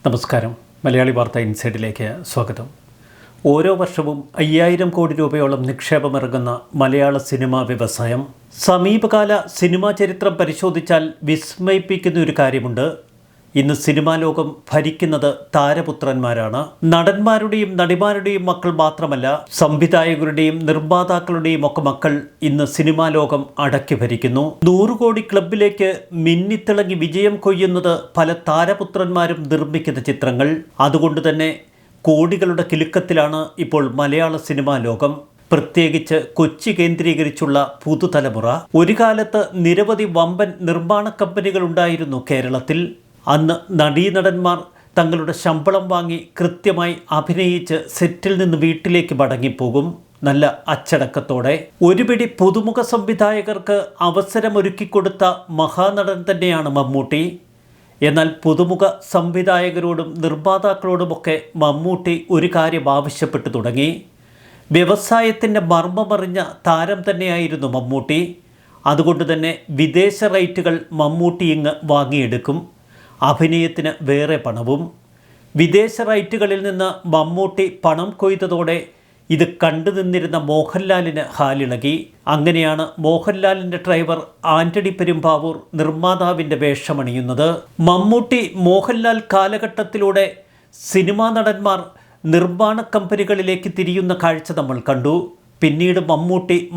നമസ്കാരം. മലയാളി വാർത്ത ഇൻസൈഡിലേക്ക് സ്വാഗതം. ഓരോ വർഷവും 5000 കോടി രൂപയോളം നിക്ഷേപമിറങ്ങുന്ന മലയാള സിനിമാ വ്യവസായം. സമീപകാല സിനിമാ ചരിത്രം പരിശോധിച്ചാൽ വിസ്മയിപ്പിക്കുന്ന ഒരു കാര്യമുണ്ട്. ഇന്ന് സിനിമാ ലോകം ഭരിക്കുന്നത് താരപുത്രന്മാരാണ്. നടന്മാരുടെയും നടിമാരുടെയും മക്കൾ മാത്രമല്ല, സംവിധായകരുടെയും നിർമ്മാതാക്കളുടെയും ഒക്കെ മക്കൾ ഇന്ന് സിനിമാ ലോകം അടക്കി ഭരിക്കുന്നു. 100 കോടി ക്ലബിലേക്ക് മിന്നിത്തിളങ്ങി വിജയം കൊയ്യുന്നത് പല താരപുത്രന്മാരും നിർമ്മിക്കുന്ന ചിത്രങ്ങൾ. അതുകൊണ്ട് തന്നെ കോടികളുടെ കിലുക്കത്തിലാണ് ഇപ്പോൾ മലയാള സിനിമാ ലോകം. പ്രത്യേകിച്ച് കൊച്ചി കേന്ദ്രീകരിച്ചുള്ള പുതുതലമുറ. ഒരു കാലത്ത് നിരവധി വമ്പൻ നിർമ്മാണ കമ്പനികൾ ഉണ്ടായിരുന്നു കേരളത്തിൽ. അന്ന് നടീനടന്മാർ തങ്ങളുടെ ശമ്പളം വാങ്ങി കൃത്യമായി അഭിനയിച്ച് സെറ്റിൽ നിന്ന് വീട്ടിലേക്ക് മടങ്ങിപ്പോകും, നല്ല അച്ചടക്കത്തോടെ. ഒരുപിടി പുതുമുഖ സംവിധായകർക്ക് അവസരമൊരുക്കിക്കൊടുത്ത മഹാനടൻ തന്നെയാണ് മമ്മൂട്ടി. എന്നാൽ പുതുമുഖ സംവിധായകരോടും നിർമ്മാതാക്കളോടുമൊക്കെ മമ്മൂട്ടി ഒരു കാര്യം ആവശ്യപ്പെട്ടു തുടങ്ങി. വ്യവസായത്തിൻ്റെ മർമ്മമറിഞ്ഞ താരം തന്നെയായിരുന്നു മമ്മൂട്ടി. അതുകൊണ്ട് തന്നെ വിദേശ റൈറ്റുകൾ മമ്മൂട്ടി ഇങ്ങ് വാങ്ങിയെടുക്കും. അഭിനയത്തിന് വേറെ പണവും. വിദേശ റൈറ്റുകളിൽ നിന്ന് മമ്മൂട്ടി പണം കൊയ്തതോടെ ഇത് കണ്ടു നിന്നിരുന്ന മോഹൻലാലിന് ഹാലിളകി. അങ്ങനെയാണ് മോഹൻലാലിൻ്റെ ഡ്രൈവർ ആൻ്റണി പെരുമ്പാവൂർ നിർമ്മാതാവിൻ്റെ വേഷമണിയുന്നത്. മമ്മൂട്ടി മോഹൻലാൽ കാലഘട്ടത്തിലൂടെ സിനിമാ നടന്മാർ നിർമ്മാണ കമ്പനികളിലേക്ക് തിരിയുന്ന കാഴ്ച നമ്മൾ കണ്ടു. പിന്നീട്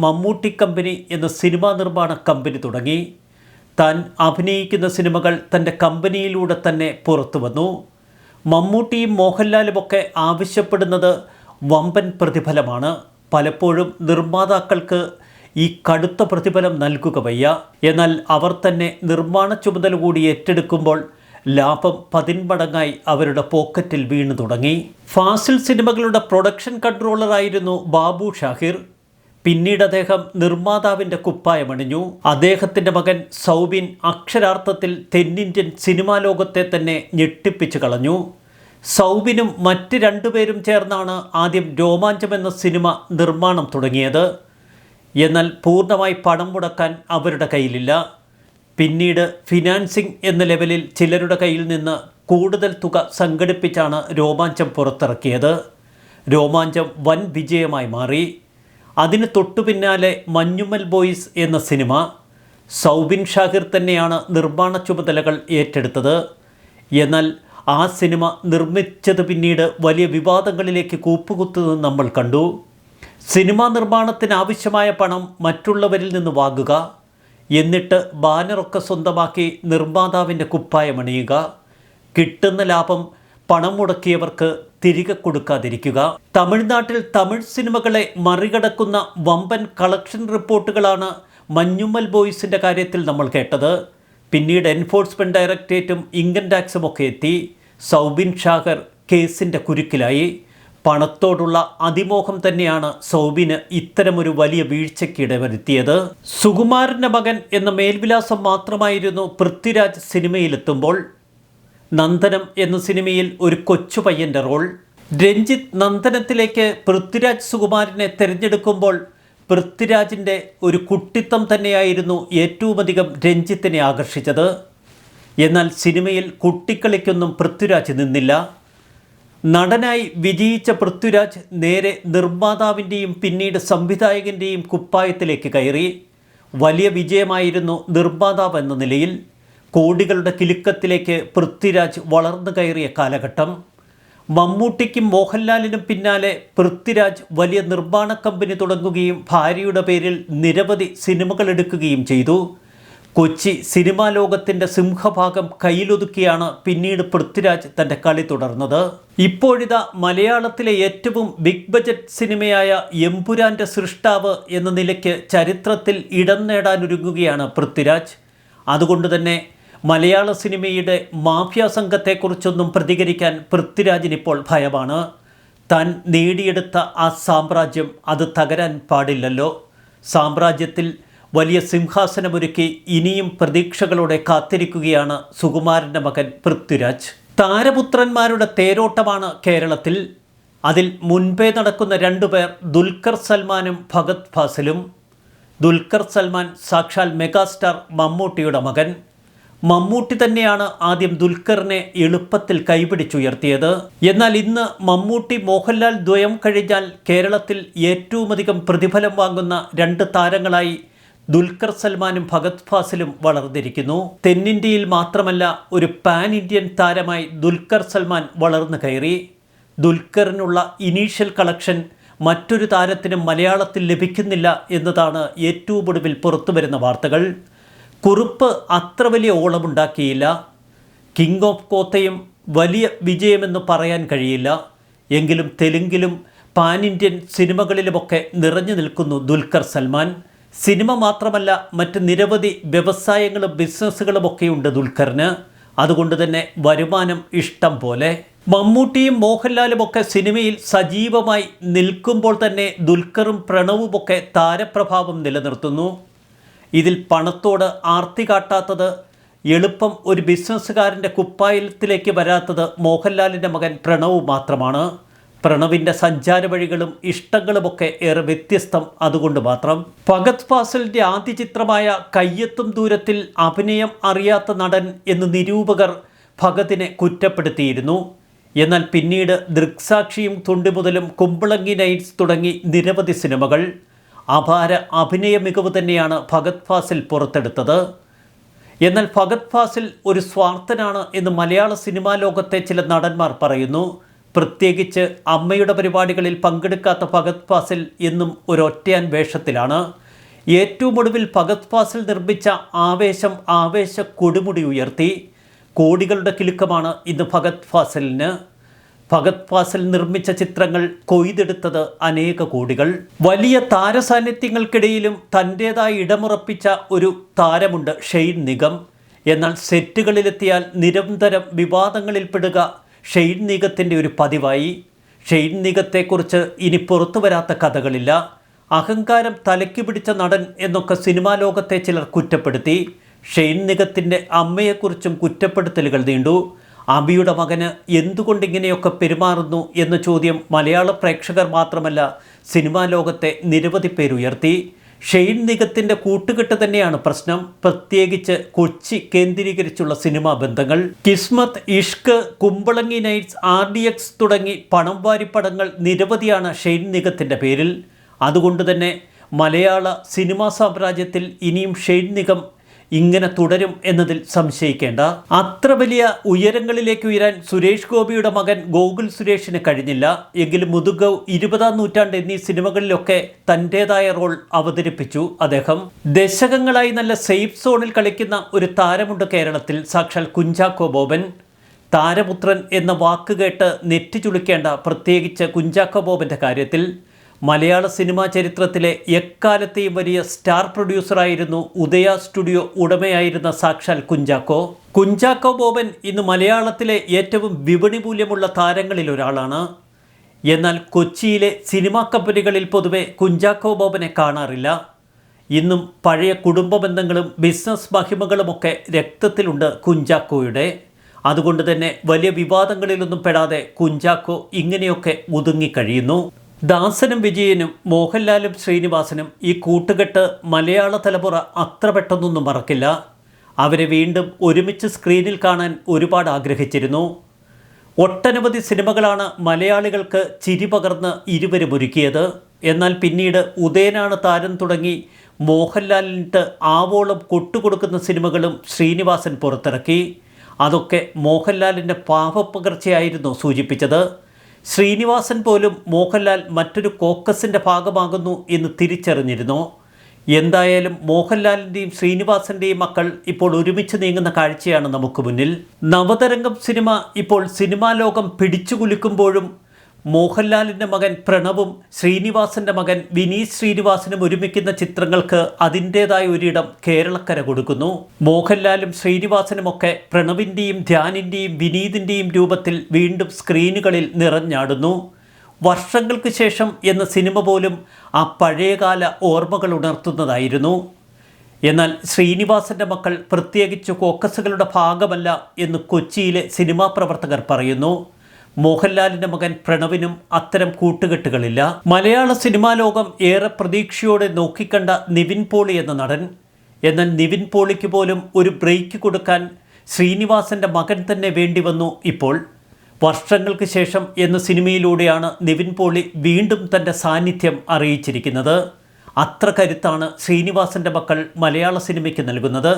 മമ്മൂട്ടി കമ്പനി എന്ന സിനിമാ നിർമ്മാണ കമ്പനി തുടങ്ങി. താൻ അഭിനയിക്കുന്ന സിനിമകൾ തൻ്റെ കമ്പനിയിലൂടെ തന്നെ പുറത്തു വന്നു. മമ്മൂട്ടിയും മോഹൻലാലുമൊക്കെ ആവശ്യപ്പെടുന്നത് വമ്പൻ പ്രതിഫലമാണ്. പലപ്പോഴും നിർമ്മാതാക്കൾക്ക് ഈ കടുത്ത പ്രതിഫലം നൽകുക വയ്യ. എന്നാൽ അവർ തന്നെ നിർമ്മാണ ചുമതല കൂടി ഏറ്റെടുക്കുമ്പോൾ ലാഭം 10 മടങ്ങായി അവരുടെ പോക്കറ്റിൽ വീണു തുടങ്ങി. ഫാസിൽ സിനിമകളുടെ പ്രൊഡക്ഷൻ കൺട്രോളറായിരുന്നു ബാബു ഷാഹിർ. പിന്നീട് അദ്ദേഹം നിർമ്മാതാവിൻ്റെ കുപ്പായമണിഞ്ഞു. അദ്ദേഹത്തിൻ്റെ മകൻ സൗബിൻ അക്ഷരാർത്ഥത്തിൽ തെന്നിന്ത്യൻ സിനിമാ ലോകത്തെ തന്നെ ഞെട്ടിപ്പിച്ചു കളഞ്ഞു. സൗബിനും മറ്റ് 2 പേരും ചേർന്നാണ് ആദ്യം രോമാഞ്ചം എന്ന സിനിമ നിർമ്മാണം തുടങ്ങിയത്. എന്നാൽ പൂർണ്ണമായി പണം മുടക്കാൻ അവരുടെ കയ്യിലില്ല. പിന്നീട് ഫിനാൻസിംഗ് എന്ന ലെവലിൽ ചിലരുടെ കയ്യിൽ നിന്ന് കൂടുതൽ തുക സംഘടിപ്പിച്ചാണ് രോമാഞ്ചം പുറത്തിറക്കിയത്. രോമാഞ്ചം വൻ വിജയമായി മാറി. അതിന് തൊട്ടു പിന്നാലെ മഞ്ഞുമ്മൽ ബോയ്സ് എന്ന സിനിമ. സൗബിൻ ഷാഹിർ തന്നെയാണ് നിർമ്മാണ ചുമതലകൾ ഏറ്റെടുത്തത്. എന്നാൽ ആ സിനിമ നിർമ്മിച്ചത് പിന്നീട് വലിയ വിവാദങ്ങളിലേക്ക് കൂപ്പുകുത്തുന്നത് നമ്മൾ കണ്ടു. സിനിമാ നിർമ്മാണത്തിന് ആവശ്യമായ പണം മറ്റുള്ളവരിൽ നിന്ന് വാങ്ങുക, എന്നിട്ട് ബാനറൊക്കെ സ്വന്തമാക്കി നിർമ്മാതാവിൻ്റെ കുപ്പായമണിയുക, കിട്ടുന്ന ലാഭം പണം മുടക്കിയവർക്ക് തിരികെ കൊടുക്കാതിരിക്കുക. തമിഴ്നാട്ടിൽ തമിഴ് സിനിമകളെ മറികടക്കുന്ന വമ്പൻ കളക്ഷൻ റിപ്പോർട്ടുകളാണ് മഞ്ഞുമ്മൽ ബോയ്സിൻ്റെ കാര്യത്തിൽ നമ്മൾ കേട്ടത്. പിന്നീട് എൻഫോഴ്സ്മെൻറ്റ് ഡയറക്ടറേറ്റും ഇൻകം ടാക്സും ഒക്കെ എത്തി. സൗബിൻ ഷാഹിർ കേസിൻ്റെ കുരുക്കിലായി. പണത്തോടുള്ള അതിമോഹം തന്നെയാണ് സൗബിന് ഇത്തരമൊരു വലിയ വീഴ്ചയ്ക്ക് ഇടവരുത്തിയത്. സുകുമാരൻ്റെ മകൻ എന്ന മേൽവിലാസം മാത്രമായിരുന്നു പൃഥ്വിരാജ് സിനിമയിലെത്തുമ്പോൾ. നന്ദനം എന്ന സിനിമയിൽ ഒരു കൊച്ചു പയ്യൻ്റെ റോൾ. രഞ്ജിത്ത് നന്ദനത്തിലേക്ക് പൃഥ്വിരാജ് സുകുമാരനെ തിരഞ്ഞെടുക്കുമ്പോൾ പൃഥ്വിരാജിൻ്റെ ഒരു കുട്ടിത്തം തന്നെയായിരുന്നു ഏറ്റവുമധികം രഞ്ജിത്തിനെ ആകർഷിച്ചത്. എന്നാൽ സിനിമയിൽ കുട്ടിക്കളിക്കൊന്നും പൃഥ്വിരാജ് നിന്നില്ല. നടനായി വിജയിച്ച പൃഥ്വിരാജ് നേരെ നിർമ്മാതാവിൻ്റെയും പിന്നീട് സംവിധായകൻ്റെയും കുപ്പായത്തിലേക്ക് കയറി. വലിയ വിജയമായിരുന്നു നിർമ്മാതാവ് എന്ന നിലയിൽ. കോടികളുടെ കിലുക്കത്തിലേക്ക് പൃഥ്വിരാജ് വളർന്നു കയറിയ കാലഘട്ടം. മമ്മൂട്ടിക്കും മോഹൻലാലിനും പിന്നാലെ പൃഥ്വിരാജ് വലിയ നിർമ്മാണ കമ്പനി തുടങ്ങുകയും ഭാര്യയുടെ പേരിൽ നിരവധി സിനിമകൾ എടുക്കുകയും ചെയ്തു. കൊച്ചി സിനിമാ ലോകത്തിൻ്റെ സിംഹഭാഗം കയ്യിലൊതുക്കിയാണ് പിന്നീട് പൃഥ്വിരാജ് തൻ്റെ കളി തുടർന്നത്. ഇപ്പോഴിതാ മലയാളത്തിലെ ഏറ്റവും ബിഗ് ബജറ്റ് സിനിമയായ എമ്പുരാൻ്റെ സൃഷ്ടാവ് എന്ന നിലയ്ക്ക് ചരിത്രത്തിൽ ഇടം നേടാനൊരുങ്ങുകയാണ് പൃഥ്വിരാജ്. അതുകൊണ്ട് തന്നെ മലയാള സിനിമയുടെ മാഫിയ സംഘത്തെക്കുറിച്ചൊന്നും പ്രതികരിക്കാൻ പൃഥ്വിരാജിനിപ്പോൾ ഭയമാണ്. താൻ നേടിയെടുത്ത ആ സാമ്രാജ്യം അത് തകരാൻ പാടില്ലല്ലോ. സാമ്രാജ്യത്തിൽ വലിയ സിംഹാസനമൊരുക്കി ഇനിയും പ്രതീക്ഷകളോടെ കാത്തിരിക്കുകയാണ് സുകുമാരൻ്റെ മകൻ പൃഥ്വിരാജ്. താരപുത്രന്മാരുടെ തേരോട്ടമാണ് കേരളത്തിൽ. അതിൽ മുൻപേ നടക്കുന്ന 2 പേർ ദുൽഖർ സൽമാനും ഫഹദ് ഫാസിലും. ദുൽഖർ സൽമാൻ സാക്ഷാൽ മെഗാസ്റ്റാർ മമ്മൂട്ടിയുടെ മകൻ. മമ്മൂട്ടി തന്നെയാണ് ആദ്യം ദുൽഖറിനെ എളുപ്പത്തിൽ കൈപിടിച്ചുയർത്തിയത്. എന്നാൽ ഇന്ന് മമ്മൂട്ടി മോഹൻലാൽ ദ്വയം കഴിഞ്ഞാൽ കേരളത്തിൽ ഏറ്റവുമധികം പ്രതിഫലം വാങ്ങുന്ന 2 താരങ്ങളായി ദുൽഖർ സൽമാനും ഫഹദ് ഫാസിലും വളർന്നിരിക്കുന്നു. തെന്നിന്ത്യയിൽ മാത്രമല്ല ഒരു പാൻ ഇന്ത്യൻ താരമായി ദുൽഖർ സൽമാൻ വളർന്നു കയറി. ദുൽഖറിനുള്ള ഇനീഷ്യൽ കളക്ഷൻ മറ്റൊരു താരത്തിനും മലയാളത്തിൽ ലഭിക്കുന്നില്ല എന്നതാണ് ഏറ്റവും ഒടുവിൽ പുറത്തു വരുന്ന വാർത്തകൾ. കുറുപ്പ് അത്ര വലിയ ഓളമുണ്ടാക്കിയില്ല. കിങ് ഓഫ് കോത്തയും വലിയ വിജയമെന്ന് പറയാൻ കഴിയില്ല. എങ്കിലും തെലുങ്കിലും പാൻ ഇന്ത്യൻ സിനിമകളിലുമൊക്കെ നിറഞ്ഞു നിൽക്കുന്നു ദുൽഖർ സൽമാൻ. സിനിമ മാത്രമല്ല മറ്റ് നിരവധി വ്യവസായങ്ങളും ബിസിനസ്സുകളുമൊക്കെയുണ്ട് ദുൽഖറിന്. അതുകൊണ്ട് തന്നെ വരുമാനം ഇഷ്ടം പോലെ. മമ്മൂട്ടിയും മോഹൻലാലുമൊക്കെ സിനിമയിൽ സജീവമായി നിൽക്കുമ്പോൾ തന്നെ ദുൽഖറും പ്രണവുമൊക്കെ താരപ്രഭാവം നിലനിർത്തുന്നു. ഇതിൽ പണത്തോട് ആർത്തി കാട്ടാത്തത്, എളുപ്പം ഒരു ബിസിനസ്സുകാരൻ്റെ കുപ്പായത്തിലേക്ക് വരാത്തത് മോഹൻലാലിൻ്റെ മകൻ പ്രണവ് മാത്രമാണ്. പ്രണവിൻ്റെ സഞ്ചാര വഴികളും ഇഷ്ടങ്ങളുമൊക്കെ ഏറെ വ്യത്യസ്തം അതുകൊണ്ട് മാത്രം. ഫഹദ് ഫാസിലിൻ്റെ ആദ്യ ചിത്രമായ കയ്യെത്തും ദൂരത്തിൽ അഭിനയം അറിയാത്ത നടൻ എന്ന് നിരൂപകർ ഫഹദിനെ കുറ്റപ്പെടുത്തിയിരുന്നു. എന്നാൽ പിന്നീട് ദൃക്സാക്ഷിയും തുണ്ടിമുതലും കുമ്പളങ്ങി നൈറ്റ്സ് തുടങ്ങി നിരവധി സിനിമകൾ. അപാര അഭിനയ മികവ് തന്നെയാണ് ഫഹദ് ഫാസിൽ പുറത്തെടുത്തത്. എന്നാൽ ഫഹദ് ഫാസിൽ ഒരു സ്വാർത്ഥനാണ് എന്ന് മലയാള സിനിമാ ലോകത്തെ ചില നടന്മാർ പറയുന്നു. പ്രത്യേകിച്ച് അമ്മയുടെ പരിപാടികളിൽ പങ്കെടുക്കാത്ത ഫഹദ് ഫാസിൽ എന്നും ഒരൊറ്റയാൻ വേഷത്തിലാണ്. ഏറ്റവും ഒടുവിൽ ഫഹദ് ഫാസിൽ നിർമ്മിച്ച ആവേശ കൊടുമുടി ഉയർത്തി. കോടികളുടെ കിലുക്കമാണ് ഇന്ന് ഫഹദ് ഫാസിലിന്. ഫഹദ് ഫാസിൽ നിർമ്മിച്ച ചിത്രങ്ങൾ കൊയ്തെടുത്തത് അനേക കോടികൾ. വലിയ താരസാന്നിധ്യങ്ങൾക്കിടയിലും തൻ്റേതായ ഇടമുറപ്പിച്ച ഒരു താരമുണ്ട്, ഷെയ്ൻ നിഗം. എന്നാൽ സെറ്റുകളിലെത്തിയാൽ നിരന്തരം വിവാദങ്ങളിൽപ്പെടുക ഷെയ്ൻ നിഗത്തിൻ്റെ ഒരു പതിവായി. ഷെയ്ൻ നിഗത്തെക്കുറിച്ച് ഇനി പുറത്തു വരാത്ത കഥകളില്ല. അഹങ്കാരം തലയ്ക്ക് പിടിച്ച നടൻ എന്നൊക്കെ സിനിമാ ലോകത്തെ ചിലർ കുറ്റപ്പെടുത്തി. ഷെയ്ൻ നിഗത്തിൻ്റെ അമ്മയെക്കുറിച്ചും കുറ്റപ്പെടുത്തലുകൾ നീണ്ടു. അബിയുടെ മകന് എന്തുകൊണ്ടിങ്ങനെയൊക്കെ പെരുമാറുന്നു എന്ന ചോദ്യം മലയാള പ്രേക്ഷകർ മാത്രമല്ല സിനിമാ ലോകത്തെ നിരവധി പേരുയർത്തി. ഷെയ്ൻ നിഗത്തിൻ്റെ കൂട്ടുകെട്ട് തന്നെയാണ് പ്രശ്നം, പ്രത്യേകിച്ച് കൊച്ചി കേന്ദ്രീകരിച്ചുള്ള സിനിമാ ബന്ധങ്ങൾ. കിസ്മത്ത്, ഇഷ്ക്, കുമ്പളങ്ങി നൈറ്റ്സ്, RDX തുടങ്ങി പണം വാരി പടങ്ങൾ നിരവധിയാണ് ഷെയ്ൻ നിഗത്തിൻ്റെ പേരിൽ. അതുകൊണ്ട് തന്നെ മലയാള സിനിമാ സാമ്രാജ്യത്തിൽ ഇനിയും ഷെയ്ൻ നിഗം ഇങ്ങനെ തുടരും എന്നതിൽ സംശയിക്കേണ്ട. അത്ര വലിയ ഉയരങ്ങളിലേക്ക് ഉയരാൻ സുരേഷ് ഗോപിയുടെ മകൻ ഗോകുൽ സുരേഷിന് കഴിഞ്ഞില്ല. എങ്കിലും മുതുകവ്, 20-ാം നൂറ്റാണ്ട് എന്നീ സിനിമകളിലൊക്കെ തൻ്റേതായ റോൾ അവതരിപ്പിച്ചു അദ്ദേഹം. ദശകങ്ങളായി നല്ല സേഫ് സോണിൽ കളിക്കുന്ന ഒരു താരമുണ്ട് കേരളത്തിൽ, സാക്ഷാൽ കുഞ്ചാക്കോ ബോബൻ. താരപുത്രൻ എന്ന വാക്ക് കേട്ട് നെറ്റി ചുളിക്കേണ്ട, പ്രത്യേകിച്ച് കുഞ്ചാക്കോ ബോബൻ്റെ കാര്യത്തിൽ. മലയാള സിനിമാ ചരിത്രത്തിലെ എക്കാലത്തെയും വലിയ സ്റ്റാർ പ്രൊഡ്യൂസറായിരുന്നു. ഉദയ സ്റ്റുഡിയോ ഉടമയായിരുന്ന സാക്ഷാൽ കുഞ്ചാക്കോ ബോബൻ ഇന്ന് മലയാളത്തിലെ ഏറ്റവും വിപണി മൂല്യമുള്ള താരങ്ങളിൽ ഒരാളാണ്. എന്നാൽ കൊച്ചിയിലെ സിനിമാ കമ്പനികളിൽ പൊതുവെ കുഞ്ചാക്കോ ബോബനെ കാണാറില്ല. ഇന്നും പഴയ കുടുംബ ബന്ധങ്ങളും ബിസിനസ് മഹിമകളുമൊക്കെ രക്തത്തിലുണ്ട് കുഞ്ചാക്കോയുടെ. അതുകൊണ്ട് തന്നെ വലിയ വിവാദങ്ങളിലൊന്നും പെടാതെ കുഞ്ചാക്കോ ഇങ്ങനെയൊക്കെ ഒതുങ്ങിക്കഴിയുന്നു. ദാസനും വിജയനും മോഹൻലാലും ശ്രീനിവാസനും ഈ കൂട്ടുകെട്ട് മലയാള തലമുറ അത്ര പെട്ടെന്നൊന്നും മറക്കില്ല. അവരെ വീണ്ടും ഒരുമിച്ച് സ്ക്രീനിൽ കാണാൻ ഒരുപാട് ആഗ്രഹിച്ചിരുന്നു. ഒട്ടനവധി സിനിമകളാണ് മലയാളികൾക്ക് ചിരി പകർന്ന് ഇരുവരും ഒരുക്കിയത്. എന്നാൽ പിന്നീട് ഉദയനാണ് താരം തുടങ്ങി മോഹൻലാലിനിട്ട് ആവോളം കൊട്ടുകൊടുക്കുന്ന സിനിമകളും ശ്രീനിവാസൻ പുറത്തിറക്കി. അതൊക്കെ മോഹൻലാലിൻ്റെ പാവപ്പകർച്ചയായിരുന്നു സൂചിപ്പിച്ചത്. ശ്രീനിവാസൻ പോലും മോഹൻലാൽ മറ്റൊരു കോക്കസിൻ്റെ ഭാഗമാകുന്നു എന്ന് തിരിച്ചറിഞ്ഞിരുന്നു. എന്തായാലും മോഹൻലാലിൻ്റെയും ശ്രീനിവാസൻ്റെയും മക്കൾ ഇപ്പോൾ ഒരുമിച്ച് നീങ്ങുന്ന കാഴ്ചയാണ് നമുക്ക് മുന്നിൽ. നവതരംഗം സിനിമ ഇപ്പോൾ സിനിമാ ലോകം പിടിച്ചുകുലുക്കുമ്പോഴും മോഹൻലാലിൻ്റെ മകൻ പ്രണവും ശ്രീനിവാസൻ്റെ മകൻ വിനീത് ശ്രീനിവാസനും ഒരുമിക്കുന്ന ചിത്രങ്ങൾക്ക് അതിൻ്റേതായ ഒരിടം കേരളക്കര കൊടുക്കുന്നു. മോഹൻലാലും ശ്രീനിവാസനുമൊക്കെ പ്രണവിൻ്റെയും ധ്യാനിൻ്റെയും വിനീതിൻ്റെയും രൂപത്തിൽ വീണ്ടും സ്ക്രീനുകളിൽ നിറഞ്ഞാടുന്നു. വർഷങ്ങൾക്ക് ശേഷം എന്ന സിനിമ പോലും ആ പഴയകാല ഓർമ്മകൾ ഉണർത്തുന്നതായിരുന്നു. എന്നാൽ ശ്രീനിവാസൻ്റെ മക്കൾ പ്രത്യേകിച്ച് കോക്കസുകളുടെ ഭാഗമല്ല എന്ന് കൊച്ചിയിലെ സിനിമാ പ്രവർത്തകർ പറയുന്നു. മോഹൻലാലിൻ്റെ മകൻ പ്രണവിനും അത്തരം കൂട്ടുകെട്ടുകളില്ല. മലയാള സിനിമാ ലോകം ഏറെ പ്രതീക്ഷയോടെ നോക്കിക്കണ്ട നിവിൻ പോളി എന്ന നടൻ എന്നാൽ നിവിൻ പോളിക്ക് പോലും ഒരു ബ്രേക്ക് കൊടുക്കാൻ ശ്രീനിവാസൻ്റെ മകൻ തന്നെ വേണ്ടി വന്നു. ഇപ്പോൾ വർഷങ്ങൾക്ക് ശേഷം എന്ന സിനിമയിലൂടെയാണ് നിവിൻ പോളി വീണ്ടും തൻ്റെ സാന്നിധ്യം അറിയിച്ചിരിക്കുന്നത്. അത്ര കരുത്താണ് ശ്രീനിവാസൻ്റെ മക്കൾ മലയാള സിനിമയ്ക്ക് നൽകുന്നത്.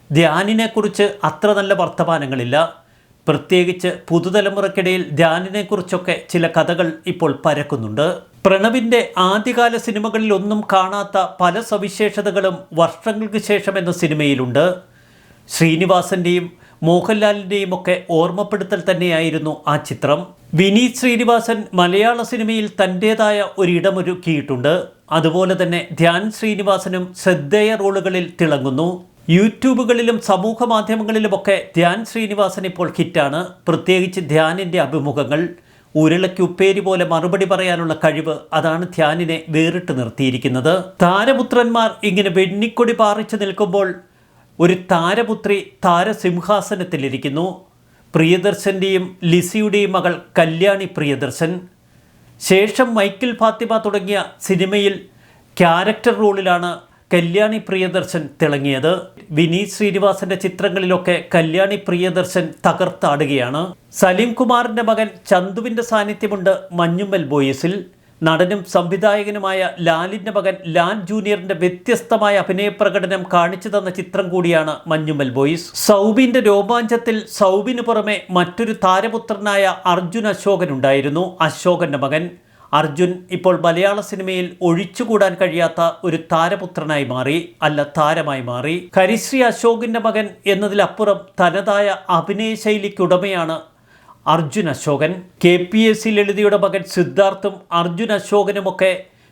ധ്യാനിനെക്കുറിച്ച് അത്ര നല്ല വർത്തമാനങ്ങളില്ല. പ്രത്യേകിച്ച് പുതുതലമുറയ്ക്കിടയിൽ ധ്യാനിനെക്കുറിച്ചൊക്കെ ചില കഥകൾ ഇപ്പോൾ പരക്കുന്നുണ്ട്. പ്രണവിൻ്റെ ആദ്യകാല സിനിമകളിലൊന്നും കാണാത്ത പല സവിശേഷതകളും വർഷങ്ങൾക്ക് ശേഷം എന്ന സിനിമയിലുണ്ട്. ശ്രീനിവാസൻ്റെയും മോഹൻലാലിൻ്റെയും ഒക്കെ ഓർമ്മപ്പെടുത്തൽ തന്നെയായിരുന്നു ആ ചിത്രം. വിനീത് ശ്രീനിവാസൻ മലയാള സിനിമയിൽ തൻ്റേതായ ഒരിടമൊരുക്കിയിട്ടുണ്ട്. അതുപോലെ തന്നെ ധ്യാൻ ശ്രീനിവാസനും ശ്രദ്ധേയ റോളുകളിൽ തിളങ്ങുന്നു. യൂട്യൂബുകളിലും സമൂഹ മാധ്യമങ്ങളിലുമൊക്കെ ധ്യാൻ ശ്രീനിവാസൻ ഇപ്പോൾ ഹിറ്റാണ്. പ്രത്യേകിച്ച് ധ്യാനിൻ്റെ അഭിമുഖങ്ങൾ, ഉരുളയ്ക്ക് ഉപ്പേരി പോലെ മറുപടി പറയാനുള്ള കഴിവ്, അതാണ് ധ്യാനിനെ വേറിട്ട് നിർത്തിയിരിക്കുന്നത്. താരപുത്രന്മാർ ഇങ്ങനെ വെണ്ണിക്കൊടി പാറിച്ചു നിൽക്കുമ്പോൾ ഒരു താരപുത്രി താരസിംഹാസനത്തിലിരിക്കുന്നു. പ്രിയദർശൻ്റെയും ലിസിയുടെയും മകൾ കല്യാണി പ്രിയദർശൻ. ശേഷം മൈക്കിൾ ഫാത്തിമ തുടങ്ങിയ സിനിമയിൽ ക്യാരക്ടർ റോളിലാണ് കല്യാണി പ്രിയദർശൻ തിളങ്ങിയത്. വിനീത് ശ്രീനിവാസന്റെ ചിത്രങ്ങളിലൊക്കെ കല്യാണി പ്രിയദർശൻ തകർത്താടുകയാണ്. സലീം കുമാറിൻ്റെ മകൻ ചന്തുവിൻ്റെ സാന്നിധ്യമുണ്ട് മഞ്ഞുമ്മൽ ബോയ്സിൽ. നടനും സംവിധായകനുമായ ലാലിൻ്റെ മകൻ ലാൽ ജൂനിയറിൻ്റെ വ്യത്യസ്തമായ അഭിനയ പ്രകടനം കാണിച്ചു തന്ന ചിത്രം കൂടിയാണ് മഞ്ഞുമ്മൽ ബോയ്സ്. സൗബിൻ്റെ രോമാഞ്ചത്തിൽ സൗബിന് പുറമെ മറ്റൊരു താരപുത്രനായ അർജുൻ അശോകൻ ഉണ്ടായിരുന്നു. അശോകൻ്റെ മകൻ അർജുൻ ഇപ്പോൾ മലയാള സിനിമയിൽ ഒഴിച്ചുകൂടാൻ കഴിയാത്ത ഒരു താരപുത്രനായി മാറി, അല്ല താരമായി മാറി. ഹരിശ്രീ അശോകിൻ്റെ മകൻ എന്നതിലപ്പുറം തനതായ അഭിനയ ശൈലിക്കുടമയാണ് അർജുൻ അശോകൻ. KPSC ലളിതയുടെ മകൻ സിദ്ധാർത്ഥും അർജുൻ അശോകനുമൊക്കെ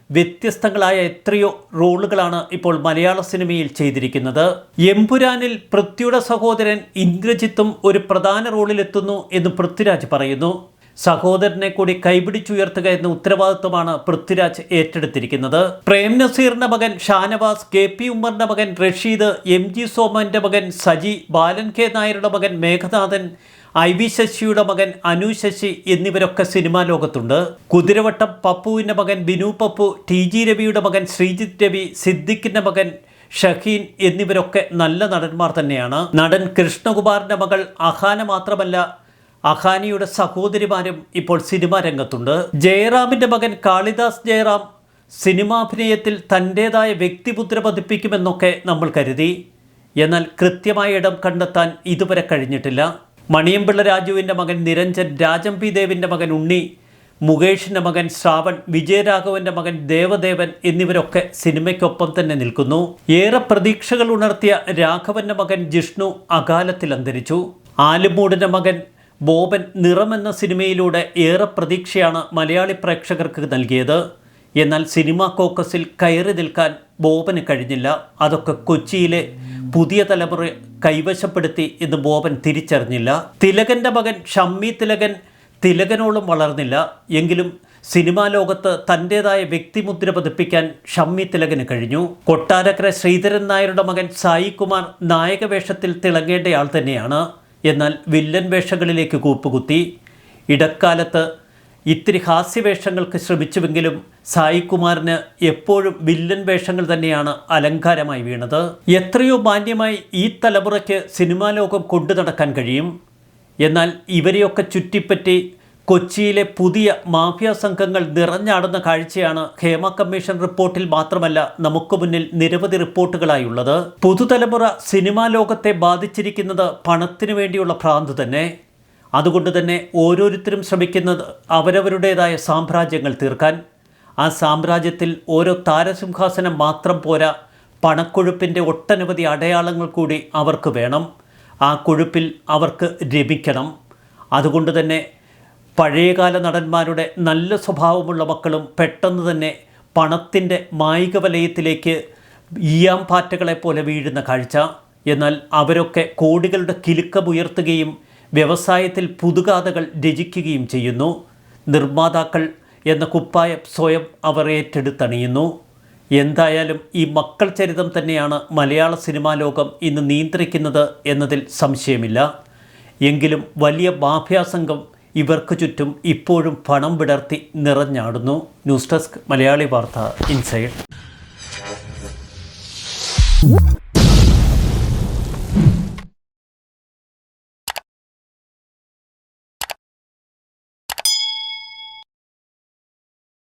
വ്യത്യസ്തങ്ങളായ എത്രയോ റോളുകളാണ് ഇപ്പോൾ മലയാള സിനിമയിൽ ചെയ്തിരിക്കുന്നത്. എമ്പുരാനിൽ പൃഥ്വിയുടെ സഹോദരൻ ഇന്ദ്രജിത്തും ഒരു പ്രധാന റോളിലെത്തുന്നു എന്ന് പൃഥ്വിരാജ് പറയുന്നു. സഹോദരനെ കൂടി കൈപിടിച്ചുയർത്തുക എന്ന ഉത്തരവാദിത്വമാണ് പൃഥ്വിരാജ് ഏറ്റെടുത്തിരിക്കുന്നത്. പ്രേം നസീറിൻ്റെ മകൻ ഷാനവാസ്, KP ഉമ്മറിൻ്റെ മകൻ റഷീദ്, MG സോമൻ്റെ മകൻ സജി, ബാലൻ K നായരുടെ മകൻ മേഘനാഥൻ, IV ശശിയുടെ മകൻ അനു ശശി എന്നിവരൊക്കെ സിനിമാ ലോകത്തുണ്ട്. കുതിരവട്ടം പപ്പുവിൻ്റെ മകൻ ബിനു പപ്പു, TG രവിയുടെ മകൻ ശ്രീജിത്ത് രവി, സിദ്ദിഖിൻ്റെ മകൻ ഷഹീൻ എന്നിവരൊക്കെ നല്ല നടന്മാർ തന്നെയാണ്. നടൻ കൃഷ്ണകുമാറിൻ്റെ മകൾ അഹാന മാത്രമല്ല, അഹാനിയുടെ സഹോദരിമാരും ഇപ്പോൾ സിനിമാ രംഗത്തുണ്ട്. ജയറാമിൻ്റെ മകൻ കാളിദാസ് ജയറാം സിനിമാഭിനയത്തിൽ തൻ്റേതായ വ്യക്തിമുദ്ര പതിപ്പിക്കുമെന്നൊക്കെ നമ്മൾ കരുതി. എന്നാൽ കൃത്യമായ ഇടം കണ്ടെത്താൻ ഇതുവരെ കഴിഞ്ഞിട്ടില്ല. മണിയമ്പിള്ള രാജുവിൻ്റെ മകൻ നിരഞ്ജൻ, രാജം പി ദേവിൻ്റെ മകൻ ഉണ്ണി, മുകേഷിൻ്റെ മകൻ ശ്രാവൺ, വിജയരാഘവൻ്റെ മകൻ ദേവദേവൻ എന്നിവരൊക്കെ സിനിമയ്ക്കൊപ്പം തന്നെ നിൽക്കുന്നു. ഏറെ പ്രതീക്ഷകൾ ഉണർത്തിയ രാഘവൻ്റെ മകൻ ജിഷ്ണു അകാലത്തിൽ അന്തരിച്ചു. ആലുമൂടിൻ്റെ മകൻ ബോബൻ നിറമെന്ന സിനിമയിലൂടെ ഏറെ പ്രതീക്ഷയാണ് മലയാളി പ്രേക്ഷകർക്ക് നൽകിയത്. എന്നാൽ സിനിമാ കോക്കസിൽ കയറി നിൽക്കാൻ ബോബന് കഴിഞ്ഞില്ല. അതൊക്കെ കൊച്ചിയിലെ പുതിയ തലമുറ കൈവശപ്പെടുത്തി എന്ന് ബോബൻ തിരിച്ചറിഞ്ഞില്ല. തിലകൻ്റെ മകൻ ഷമ്മി തിലകൻ തിലകനോളം വളർന്നില്ല. എങ്കിലും സിനിമാ ലോകത്ത് തൻ്റേതായ വ്യക്തിമുദ്ര പതിപ്പിക്കാൻ ഷമ്മി തിലകന് കഴിഞ്ഞു. കൊട്ടാരക്കര ശ്രീധരൻ നായരുടെ മകൻ സായി കുമാർ നായക വേഷത്തിൽ തിളങ്ങേണ്ടയാൾ തന്നെയാണ്. എന്നാൽ വില്ലൻ വേഷങ്ങളിലേക്ക് കൂപ്പുകുത്തി. ഇടക്കാലത്ത് ഇത്തിരി ഹാസ്യവേഷങ്ങൾക്ക് ശ്രമിച്ചുവെങ്കിലും സായികുമാറിന് എപ്പോഴും വില്ലൻ വേഷങ്ങൾ തന്നെയാണ് അലങ്കാരമായി വീണത്. എത്രയോ മാന്യമായി ഈ തലമുറയ്ക്ക് സിനിമാ ലോകം കൊണ്ടു നടക്കാൻ കഴിയും. എന്നാൽ ഇവരെയൊക്കെ ചുറ്റിപ്പറ്റി കൊച്ചിയിലെ പുതിയ മാഫിയ സംഘങ്ങൾ നിറഞ്ഞാടുന്ന കാഴ്ചയാണ് ഹേമ കമ്മീഷൻ റിപ്പോർട്ടിൽ മാത്രമല്ല നമുക്ക് മുന്നിൽ നിരവധി റിപ്പോർട്ടുകളായുള്ളത്. പുതുതലമുറ സിനിമാ ലോകത്തെ ബാധിച്ചിരിക്കുന്നത് പണത്തിനു വേണ്ടിയുള്ള ഭ്രാന്ത് തന്നെ. അതുകൊണ്ട് തന്നെ ഓരോരുത്തരും ശ്രമിക്കുന്നത് അവരവരുടേതായ സാമ്രാജ്യങ്ങൾ തീർക്കാൻ. ആ സാമ്രാജ്യത്തിൽ ഓരോ താരസിംഹാസനം മാത്രം പോരാ, പണക്കൊഴുപ്പിൻ്റെ ഒട്ടനവധി അടയാളങ്ങൾ കൂടി അവർക്ക് വേണം. ആ കൊഴുപ്പിൽ അവർക്ക് രമിക്കണം. അതുകൊണ്ട് തന്നെ പഴയകാല നടന്മാരുടെ നല്ല സ്വഭാവമുള്ള മക്കളും പെട്ടെന്ന് തന്നെ പണത്തിൻ്റെ മായിക വലയത്തിലേക്ക് ഈയാംപാറ്റകളെപ്പോലെ വീഴുന്ന കാഴ്ച. എന്നാൽ അവരൊക്കെ കോടികളുടെ കിലുക്കമുയർത്തുകയും വ്യവസായത്തിൽ പുതുകാഥകൾ രചിക്കുകയും ചെയ്യുന്നു. നിർമ്മാതാക്കൾ എന്ന കുപ്പായം സ്വയം അവർ ഏറ്റെടുത്തണിയുന്നു. എന്തായാലും ഈ മക്കൾ ചരിതം തന്നെയാണ് മലയാള സിനിമാ ലോകം ഇന്ന് നിയന്ത്രിക്കുന്നത് എന്നതിൽ സംശയമില്ല. എങ്കിലും വലിയ മാഫിയാസംഘം ഇവർക്ക് ചുറ്റും ഇപ്പോഴും പണം വിടർത്തി നിറഞ്ഞാടുന്നു. ന്യൂസ് ഡെസ്ക് മലയാളി വാർത്ത ഇൻസൈഡ്.